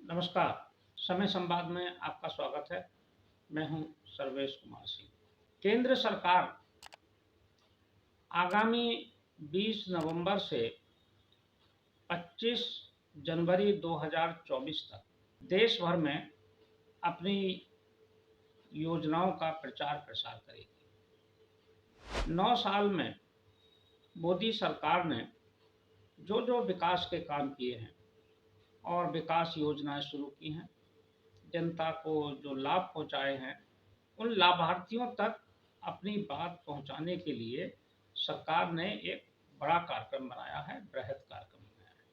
नमस्कार। समय संवाद में आपका स्वागत है। मैं हूं सर्वेश कुमार सिंह। केंद्र सरकार आगामी 20 नवंबर से 25 जनवरी 2024 तक देश भर में अपनी योजनाओं का प्रचार प्रसार करेगी। 9 साल में मोदी सरकार ने जो जो विकास के काम किए हैं और विकास योजनाएं शुरू की हैं, जनता को जो लाभ पहुंचाए हैं, उन लाभार्थियों तक अपनी बात पहुंचाने के लिए सरकार ने एक बड़ा कार्यक्रम बनाया है, बृहद कार्यक्रम बनाया है।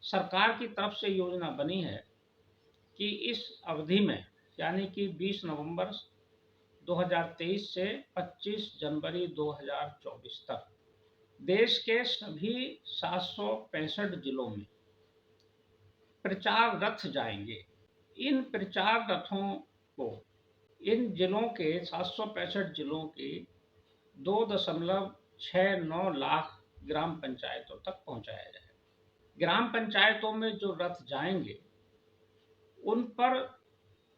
सरकार की तरफ से योजना बनी है कि इस अवधि में यानी कि 20 नवंबर 2023 से 25 जनवरी 2024 तक देश के सभी 765 जिलों में प्रचार रथ जाएंगे। इन प्रचार रथों को इन जिलों के 765 जिलों के 2.69 लाख ग्राम पंचायतों तक पहुंचाया जाएगा। ग्राम पंचायतों में जो रथ जाएंगे उन पर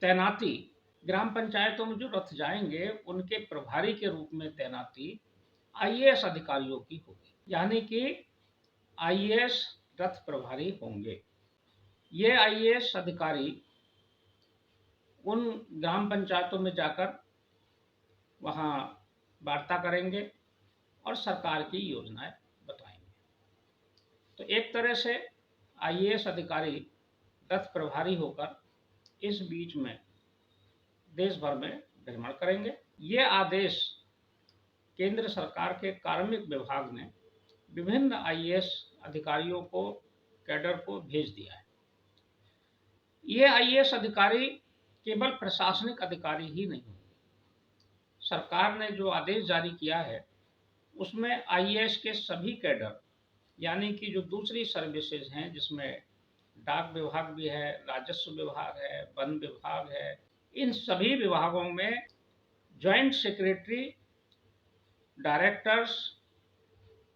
तैनाती ग्राम पंचायतों में जो रथ जाएंगे उनके प्रभारी के रूप में तैनाती आईएएस अधिकारियों की होगी, यानी कि आईएएस रथ प्रभारी होंगे। ये आईएएस अधिकारी उन ग्राम पंचायतों में जाकर वहाँ वार्ता करेंगे और सरकार की योजनाएं बताएंगे। तो एक तरह से आईएएस अधिकारी रथ प्रभारी होकर इस बीच में देश भर में भ्रमण करेंगे। ये आदेश केंद्र सरकार के कार्मिक विभाग ने विभिन्न आईएएस अधिकारियों को, कैडर को भेज दिया है। ये आईएएस अधिकारी केवल प्रशासनिक अधिकारी ही नहीं होंगे। सरकार ने जो आदेश जारी किया है उसमें आईएएस के सभी कैडर, यानी कि जो दूसरी सर्विसेज हैं जिसमें डाक विभाग भी है, राजस्व विभाग है, वन विभाग है, इन सभी विभागों में ज्वाइंट सेक्रेटरी, डायरेक्टर्स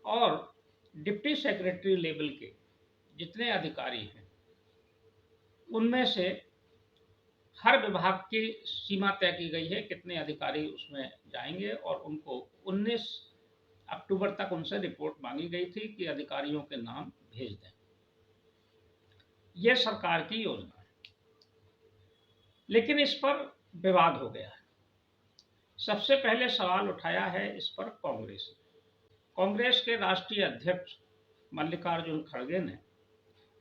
और डिप्टी सेक्रेटरी लेवल के जितने अधिकारी हैं उनमें से हर विभाग की सीमा तय की गई है, कितने अधिकारी उसमें जाएंगे और उनको 19 अक्टूबर तक उनसे रिपोर्ट मांगी गई थी कि अधिकारियों के नाम भेज दें। यह सरकार की योजना है, लेकिन इस पर विवाद हो गया है। सबसे पहले सवाल उठाया है इस पर कांग्रेस ने। कांग्रेस के राष्ट्रीय अध्यक्ष मल्लिकार्जुन खड़गे ने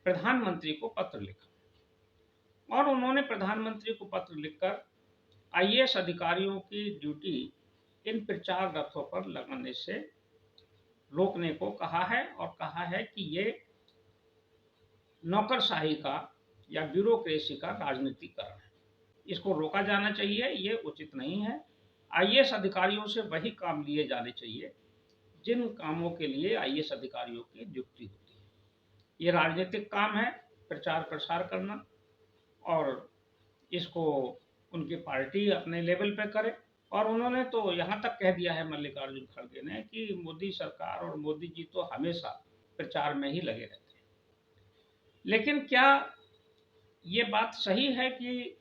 प्रधानमंत्री को पत्र लिखा और उन्होंने प्रधानमंत्री को पत्र लिखकर आईएएस अधिकारियों की ड्यूटी इन प्रचार रथों पर लगाने से रोकने को कहा है और कहा है कि ये नौकरशाही का या ब्यूरोक्रेसी का राजनीतिकरण है, इसको रोका जाना चाहिए, ये उचित नहीं है। आईएएस अधिकारियों से वही काम लिए जाने चाहिए जिन कामों के लिए आईएएस अधिकारियों की नियुक्ति होती है। ये राजनीतिक काम है, प्रचार प्रसार करना, और इसको उनकी पार्टी अपने लेवल पे करे। और उन्होंने तो यहाँ तक कह दिया है मल्लिकार्जुन खड़गे ने कि मोदी सरकार और मोदी जी तो हमेशा प्रचार में ही लगे रहते हैं। लेकिन क्या ये बात सही है कि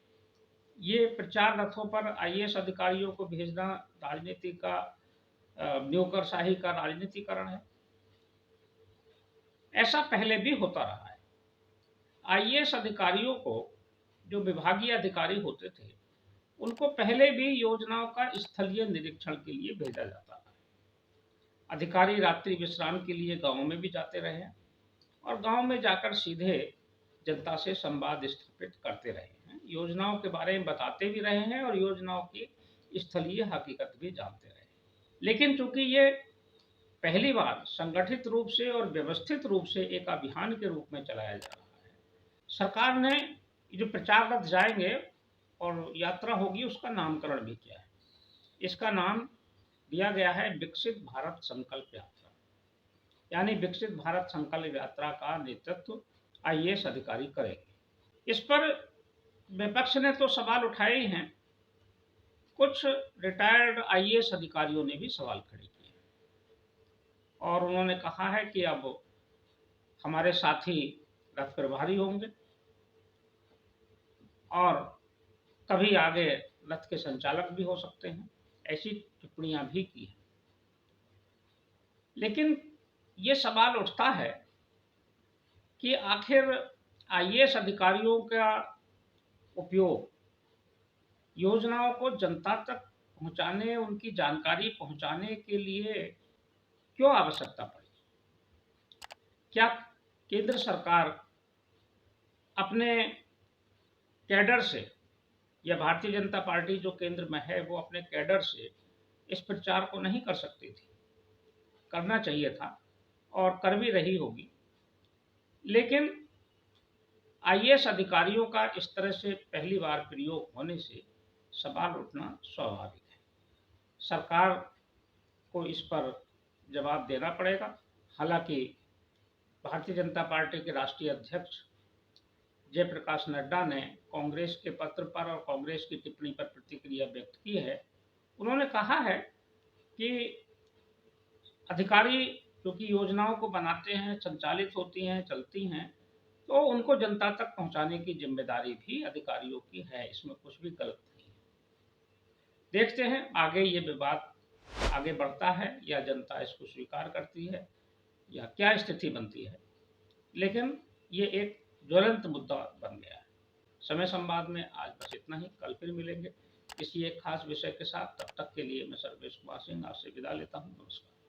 ये प्रचार रथों पर आईएएस अधिकारियों को भेजना राजनीति का, नौकरशाही का राजनीतिकरण है? ऐसा पहले भी होता रहा है। आईएएस अधिकारियों को, जो विभागीय अधिकारी होते थे, उनको पहले भी योजनाओं का स्थलीय निरीक्षण के लिए भेजा जाता था। अधिकारी रात्रि विश्राम के लिए गांवों में भी जाते रहे हैं और गांव में जाकर सीधे जनता से संवाद स्थापित करते रहे हैं, योजनाओं के बारे में बताते भी रहे हैं और योजनाओं की स्थलीय हकीकत भी जानते रहे। लेकिन चूंकि ये पहली बार संगठित रूप से और व्यवस्थित रूप से एक अभियान के रूप में चलाया जा रहा है, सरकार ने जो प्रचार रथ जाएंगे और यात्रा होगी उसका नामकरण भी किया है। इसका नाम दिया गया है विकसित भारत संकल्प यात्रा, यानी विकसित भारत संकल्प यात्रा का नेतृत्व आईएएस अधिकारी करेंगे। इस पर विपक्ष ने तो सवाल उठाए ही हैं, कुछ रिटायर्ड आईएएस अधिकारियों ने भी सवाल खड़े किए और उन्होंने कहा है कि अब हमारे साथी रथ प्रभारी होंगे। और कभी आगे रथ के संचालक भी हो सकते हैं, ऐसी टिप्पणियां भी की हैं। लेकिन ये सवाल उठता है कि आखिर आईएएस अधिकारियों का उपयोग योजनाओं को जनता तक पहुंचाने, उनकी जानकारी पहुंचाने के लिए क्यों आवश्यकता पड़ी? क्या केंद्र सरकार अपने कैडर से, या भारतीय जनता पार्टी जो केंद्र में है वो अपने कैडर से इस प्रचार को नहीं कर सकती थी? करना चाहिए था और कर भी रही होगी। लेकिन आईएएस अधिकारियों का इस तरह से पहली बार प्रयोग होने से सवाल उठना स्वाभाविक है। सरकार को इस पर जवाब देना पड़ेगा। हालांकि भारतीय जनता पार्टी के राष्ट्रीय अध्यक्ष जयप्रकाश नड्डा ने कांग्रेस के पत्र पर और कांग्रेस की टिप्पणी पर प्रतिक्रिया व्यक्त की है। उन्होंने कहा है कि अधिकारी क्योंकि योजनाओं को बनाते हैं, संचालित होती हैं, चलती हैं, तो उनको जनता तक पहुंचाने की जिम्मेदारी भी अधिकारियों की है। इसमें कुछ भी गलत नहीं है। देखते हैं आगे ये विवाद आगे बढ़ता है या जनता इसको स्वीकार करती है या क्या स्थिति बनती है। लेकिन ये एक ज्वलंत मुद्दा बन गया है। समय संवाद में आज बस इतना ही। कल फिर मिलेंगे किसी एक खास विषय के साथ। तब तक के लिए मैं सर्वेश कुमार सिंह आपसे विदा लेता हूँ। नमस्कार।